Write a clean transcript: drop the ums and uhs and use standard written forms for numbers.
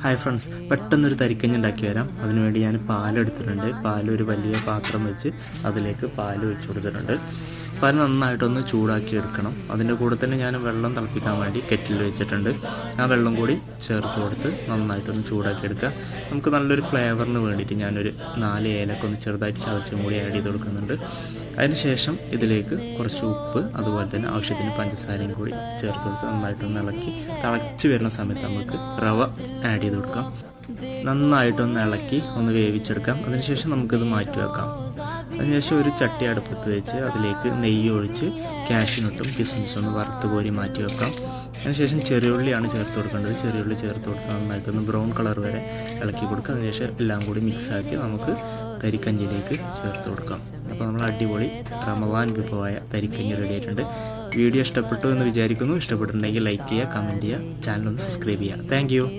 Hi friends, പെട്ടെന്നൊരു തരിക്കഞ്ഞി ഉണ്ടാക്കി വരാം. അതിനുവേണ്ടി ഞാൻ പാലെടുത്തിട്ടുണ്ട്. ഒരു വലിയ പാത്രം വെച്ച് അതിലേക്ക് പാൽ ഒഴിച്ചു കൊടുത്തിട്ടുണ്ട്. പാൽ നന്നായിട്ടൊന്ന് ചൂടാക്കി എടുക്കണം. അതിൻ്റെ കൂടെ തന്നെ ഞാൻ വെള്ളം തിളപ്പിക്കാൻ വേണ്ടി കെറ്റിൽ വെച്ചിട്ടുണ്ട്. ആ വെള്ളം കൂടി ചേർത്ത് കൊടുത്ത് നന്നായിട്ടൊന്ന് ചൂടാക്കി എടുക്കുക. നമുക്ക് നല്ലൊരു ഫ്ലേവറിന് വേണ്ടിയിട്ട് ഞാനൊരു 4 ഏലക്ക ഒന്ന് ചെറുതായിട്ട് ചതച്ചും കൂടി ആഡ് ചെയ്ത് കൊടുക്കുന്നുണ്ട്. അതിനുശേഷം ഇതിലേക്ക് കുറച്ച് ഉപ്പ്, അതുപോലെ തന്നെ ആവശ്യത്തിന് പഞ്ചസാരയും കൂടി ചേർത്ത് കൊടുത്ത് നന്നായിട്ടൊന്ന് ഇളക്കി തിളച്ച് വരുന്ന സമയത്ത് നമുക്ക് റവ ആഡ് ചെയ്ത് കൊടുക്കാം. നന്നായിട്ടൊന്ന് ഇളക്കി ഒന്ന് വേവിച്ചെടുക്കാം. അതിനുശേഷം നമുക്കിത് മാറ്റി വെക്കാം. അതിനുശേഷം ഒരു ചട്ടി അടുപ്പത്ത് വെച്ച് അതിലേക്ക് നെയ്യ് ഒഴിച്ച് കാഷ്യൂനട്ടും കിസ്മിസും ഒന്ന് വറുത്ത് കോരി മാറ്റി വെക്കാം. അതിനുശേഷം ചെറിയുള്ളിയാണ് ചേർത്ത് കൊടുക്കേണ്ടത്. ചെറിയുള്ളി ചേർത്ത് കൊടുത്ത് നന്നായിട്ടൊന്ന് ബ്രൗൺ കളർ വരെ ഇളക്കി കൊടുക്കുക. അതിനുശേഷം എല്ലാം കൂടി മിക്സാക്കി നമുക്ക് തരിക്കഞ്ഞിയിലേക്ക് ചേർത്ത് കൊടുക്കാം. അപ്പോൾ നമ്മൾ അടിപൊളി റമദാൻ വിഭവമായ തരിക്കഞ്ഞി റെഡി ആയിട്ടുണ്ട്. വീഡിയോ ഇഷ്ടപ്പെട്ടു എന്ന് വിചാരിക്കുന്നു. ഇഷ്ടപ്പെട്ടിട്ടുണ്ടെങ്കിൽ ലൈക്ക് ചെയ്യുക, കമൻറ്റ് ചെയ്യുക, ചാനൽ ഒന്ന് സബ്സ്ക്രൈബ് ചെയ്യുക. താങ്ക്